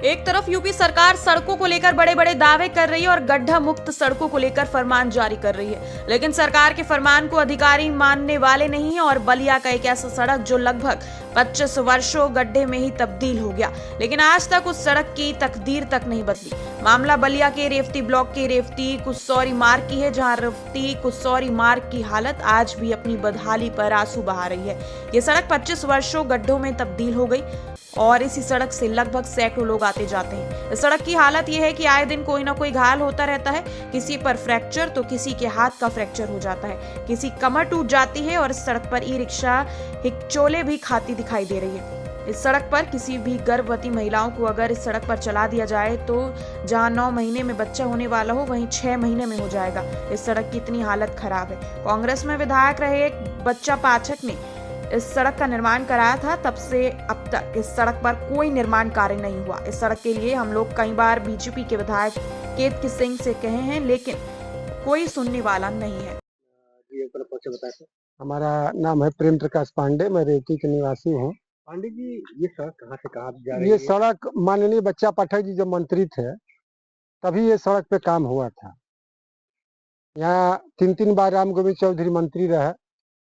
एक तरफ यूपी सरकार सड़कों को लेकर बड़े बड़े दावे कर रही है और गड्ढा मुक्त सड़कों को लेकर फरमान जारी कर रही है, लेकिन सरकार के फरमान को अधिकारी मानने वाले नहीं है। और बलिया का एक ऐसा सड़क जो लगभग 25 वर्षों गड्ढे में ही तब्दील हो गया, लेकिन आज तक उस सड़क की तकदीर तक नहीं बदली। मामला बलिया के रेवती ब्लॉक के रेवती कुसौरी मार्ग की है, जहां रेवती कुसौरी मार्ग की हालत आज भी अपनी बदहाली पर आंसू बहा रही है। ये सड़क 25 वर्षों गड्ढों में तब्दील हो गई और इसी सड़क से लगभग सैकड़ों लोग आते जाते हैं। इस सड़क की हालत यह है कि आए दिन कोई ना कोई घायल होता रहता है, किसी पर फ्रैक्चर तो किसी के हाथ का फ्रैक्चर हो जाता है, किसी कमर टूट जाती है और इस सड़क पर ई रिक्शा हिचोले भी खाती दिखाई दे रही है। इस सड़क पर किसी भी गर्भवती महिलाओं को अगर इस सड़क पर चला दिया जाए तो जहां 9 महीने में बच्चा होने वाला हो वहीं 6 महीने में हो जाएगा। इस सड़क की इतनी हालत खराब है। कांग्रेस में विधायक रहे एक बच्चा पाठक ने इस सड़क का निर्माण कराया था, तब से अब तक इस सड़क पर कोई निर्माण कार्य नहीं हुआ। इस सड़क के लिए हम लोग कई बार बीजेपी के विधायक केतकी सिंह से कहे हैं, लेकिन कोई सुनने वाला नहीं है। हमारा नाम है प्रेम प्रकाश पांडे, मैं रेवती के निवासी हूँ। पांडे जी, ये सड़क कहाँ से कहाँ जा रही है? ये सड़क माननीय बच्चा पाठक जी जब मंत्री थे तभी ये सड़क पे काम हुआ था। यहाँ 3 बार राम गोविंद चौधरी मंत्री रहे,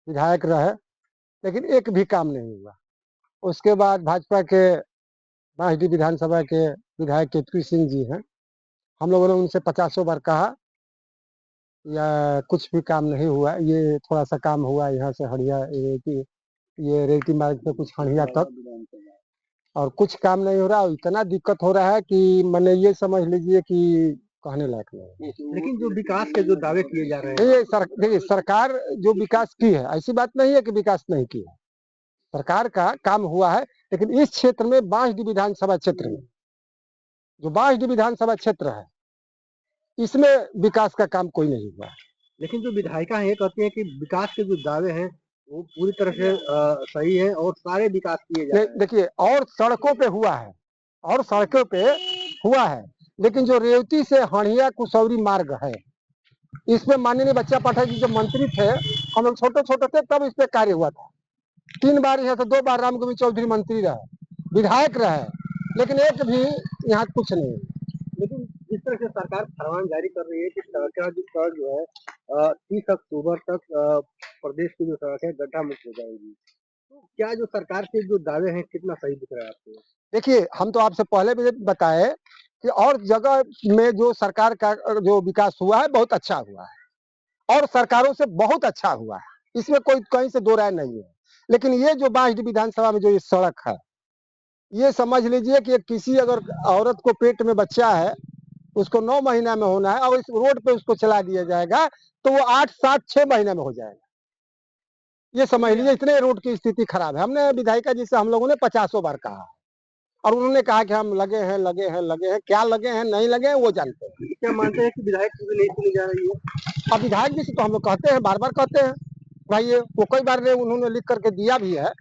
विधायक रहे, लेकिन एक भी काम नहीं हुआ। उसके बाद भाजपा के बांसडीह विधानसभा के विधायक केतकी सिंह जी हैं, हम लोगों ने उनसे 50 बार कहा या कुछ भी काम नहीं हुआ। ये थोड़ा सा काम हुआ यहाँ से हड़िया ये रेवती मार्ग पे कुछ हड़िया तक, और कुछ काम नहीं हो रहा। इतना दिक्कत हो रहा है कि मैंने ये समझ लीजिए कि कहने लायक नहीं। लेकिन जो विकास के जो दावे किए जा रहे हैं, ये देखिए सरकार जो विकास की है, ऐसी बात नहीं है कि विकास नहीं की है। सरकार का काम हुआ है, लेकिन इस क्षेत्र में बांसडीह विधानसभा क्षेत्र में जो बांसडीह विधानसभा क्षेत्र है इसमें विकास का काम कोई नहीं हुआ है। लेकिन जो विधायिका है ये कहती है कि विकास के जो दावे हैं वो पूरी तरह से सही है और सारे विकास किए जा रहे हैं। देखिए और सड़कों पे हुआ है, और सड़कों पे हुआ है, लेकिन जो रेवती से हड़िया कुसौरी मार्ग है इस पे माननीय बच्चा पाठक जी जब मंत्री थे, हम लोग छोटे छोटे थे तब इस पे कार्य हुआ था। 3 बार यहाँ से 2 बार राम गोविंद चौधरी मंत्री रहे, विधायक रहे, लेकिन एक भी यहाँ कुछ नहीं। लेकिन जिस तरह से सरकार फरमान जारी कर रही है कि सड़क जो है 30 अक्टूबर तक प्रदेश की जो सड़क है गड्ढा मुक्त हो जाएगी, तो क्या जो सरकार के जो दावे हैं कितना सही दिख रहा है आपको? देखिए हम तो आपसे पहले भी बताए कि और जगह में जो सरकार का जो विकास हुआ है बहुत अच्छा हुआ है और सरकारों से बहुत अच्छा हुआ है, इसमें कोई कहीं से दो राय नहीं है। लेकिन ये जो बांसडीह विधानसभा में जो ये सड़क है, ये समझ लीजिए कि किसी अगर औरत को पेट में बच्चा है, उसको 9 महीना में होना है और इस रोड पे उसको चला दिया जाएगा तो वो 8, 7, 6 महीने में हो जाएगा। ये समझ लीजिए इतने रोड की स्थिति खराब है। हमने विधायिका जी से हम लोगों ने 50 बार कहा और उन्होंने कहा कि हम लगे हैं। क्या लगे हैं नहीं लगे हैं वो जानते हैं। क्या मानते हैं कि विधायक की भी नहीं सुनी जा रही है? अब विधायक जी से तो हम लोग कहते हैं, बार बार कहते हैं भाई, वो कई बार उन्होंने लिख करके दिया भी है।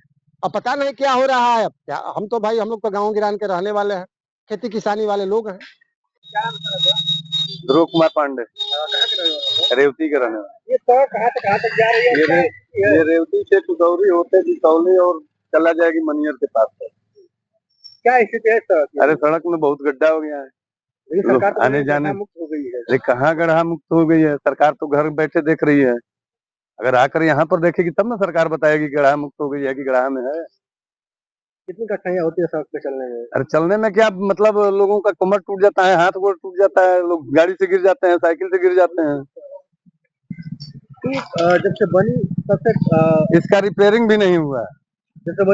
अब पता नहीं क्या हो रहा है। अब क्या, हम तो भाई हम लोग तो गाँव गिरान के रहने वाले हैं, खेती किसानी वाले लोग हैं। ध्रुव कुमार पांडे, रेवती के रहने वाले। ये सड़क कहाँ से कहाँ तक जा रही है? ये रेवती से कुसौरी होते बिसौली और चला जाएगी मनियर के पास तक। क्या स्थिति है सड़क? अरे सड़क में बहुत गड्ढा हो गया है, सरकार तो आने जाने मुक्त हो गई है। अरे कहाँ गड्ढा मुक्त हो गई है? सरकार तो घर बैठे देख रही है। अगर आकर यहाँ पर देखेगी तब ना सरकार बताएगी गड्ढा मुक्त हो गई है कि गड्ढा में है। कितनी कठिनाइयां होती है सड़क पे चलने में? अरे चलने में क्या मतलब, लोगों का कमर टूट जाता है, हाथ गोड़ टूट जाता है, लोग गाड़ी से गिर जाते हैं, साइकिल से गिर जाते हैं। जब से बनी तब से इसका रिपेयरिंग भी नहीं हुआ है। जब से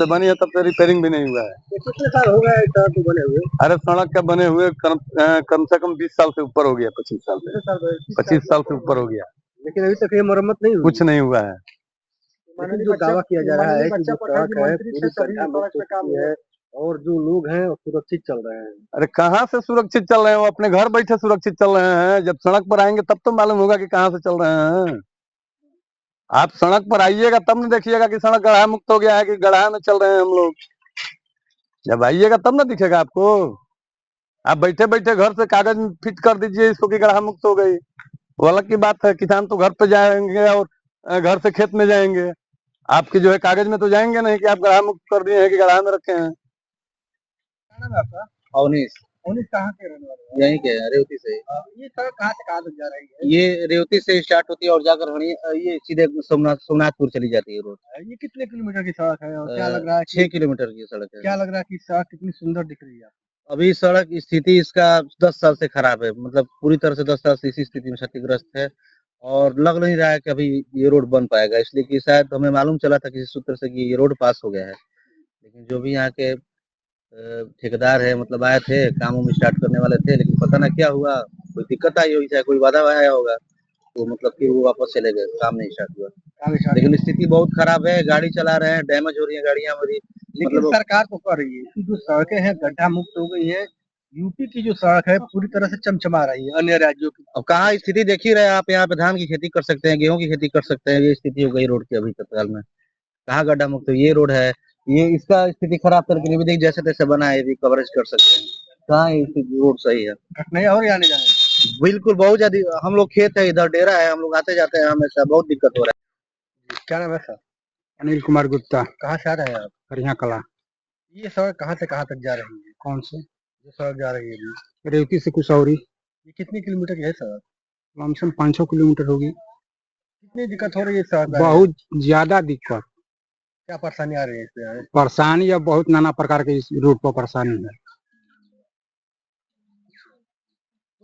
बनी है तब से रिपेयरिंग भी नहीं हुआ है। कितने साल हो गए सड़क को बने हुए? अरे सड़क का बने हुए कम से कम 20 साल से ऊपर हो गया, 25 साल से 25 साल से ऊपर हो गया, लेकिन अभी तक ये मरम्मत नहीं हुई। कुछ नहीं हुआ है। लेकिन जो दावा किया जा रहा है कि जो सड़क है पूरी गड्ढा मुक्त हो चुकी है और जो लोग हैं वो सुरक्षित चल रहे हैं। अरे कहाँ से सुरक्षित चल रहे हैं? वो अपने घर बैठे सुरक्षित चल रहे हैं। जब सड़क पर आएंगे तब तो मालूम होगा कि कहाँ से चल रहे हैं। आप सड़क पर आइएगा तब न देखिएगा कि सड़क गड्ढा मुक्त हो गया है कि गड्ढा में चल रहे हैं हम लोग। जब आइएगा तब ना दिखेगा आपको। आप बैठे बैठे घर से कागज फिट कर दीजिए इसको कि गड्ढा मुक्त हो गई, वो अलग की बात है। किसान तो घर पे जाएंगे और घर से खेत में जाएंगे, आपके जो है कागज में तो जाएंगे नहीं कि आप गड्ढा मुक्त कर दिए हैं कि गड्ढा में रखे हैं। क्या नाम है आपका? अवनीश उन्नीस कहाँ के रहने वाले यहीं के हैं, रेवती से। हैं? ये सड़क कहाँ से कहाँ तक जा रही है? ये रेवती से स्टार्ट होती है और जाकर ये सीधे सोमनाथपुर चली जाती है रोड। ये कितने किलोमीटर की सड़क है और क्या लग रहा है 6 किलोमीटर की सड़क क्या है। लग रहा है कि सड़क कितनी सुंदर दिख रही है? अभी सड़क स्थिति इसका 10 साल से खराब है, मतलब पूरी तरह से 10 साल से इसी स्थिति में क्षतिग्रस्त है और लग नहीं रहा है कि अभी ये रोड बन पाएगा, इसलिए कि शायद हमें मालूम चला था किसी सूत्र से कि ये रोड पास हो गया है, लेकिन जो भी यहाँ के ठेकेदार है मतलब आए थे काम उम स्टार्ट करने वाले थे, लेकिन पता ना क्या हुआ, कोई दिक्कत आई होगी, चाहे कोई बाधा आया होगा, तो मतलब फिर वो वापस चले गए, काम नहीं स्टार्ट हुआ। लेकिन स्थिति बहुत खराब है, गाड़ी चला रहे हैं, डैमेज हो रही है गाड़ियां हमारी। लेकिन मतलब सरकार तो कर रही है कि जो सड़कें हैं गड्ढा मुक्त हो गई है। यूपी की जो सड़क है पूरी तरह से चमचमा रही है अन्य राज्यों की। अब कहाँ स्थिति देख ही रहे हैं आप, यहाँ पे धान की खेती कर सकते हैं, गेहूं की खेती कर सकते हैं, ये स्थिति हो गई रोड की अभी तत्काल में। कहाँ गड्ढा मुक्त हो, ये रोड है, ये इसका स्थिति खराब करके भी देख जैसे तैसे बना है, ये कवरेज कर सकते हैं, कहाँ ये रोड सही है। घटनाएं और आने जाने लगी। बिल्कुल बहुत ज्यादा, हम लोग खेत है इधर, डेरा है, हम लोग आते जाते हैं हमेशा, बहुत दिक्कत हो रहा क्या नाम है सर? अनिल कुमार गुप्ता, कहाँ से आ रहे हैं आप? हरिया कला। ये सड़क कहाँ से कहाँ तक जा रही है? कौन से? जो सड़क जा रही है अभी, रेवती से कुशौरी, ये कितनी किलोमीटर की है सड़क? लमसम 500 किलोमीटर होगी। कितनी दिक्कत हो रही है सड़क में? बहुत ज्यादा दिक्कत, क्या परेशानी आ रही है इसमें? परेशानी या बहुत नाना प्रकार के इस रूट पर परेशानी है।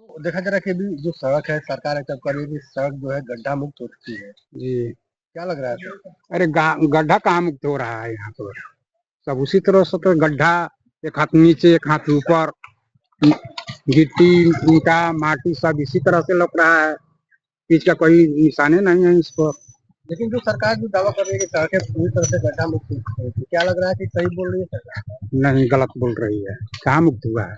तो देखा जा रहा है कि अभी जो सड़क है सरकार तब कर रही है कि सड़क जो है गड्ढा मुक्त हो चुकी है। जी, क्या लग रहा है सर? अरे गड्ढा कहाँ मुक्त हो रहा है यहाँ पर, सब उसी तरह से तो गड्ढा, एक हाथ नीचे एक हाथ ऊपर, गिट्टी ईंटा माटी सब इसी तरह से लग रहा है, बीच का कोई निशाने नहीं है इस पर। लेकिन जो सरकार जो दावा कर रही है कि सड़कें पूरी तरह से गड्ढा मुक्त हो चुकी है, तो क्या लग रहा है कि सही बोल रही है सरकार? नहीं, गलत बोल रही है, कहाँ मुक्त हुआ है।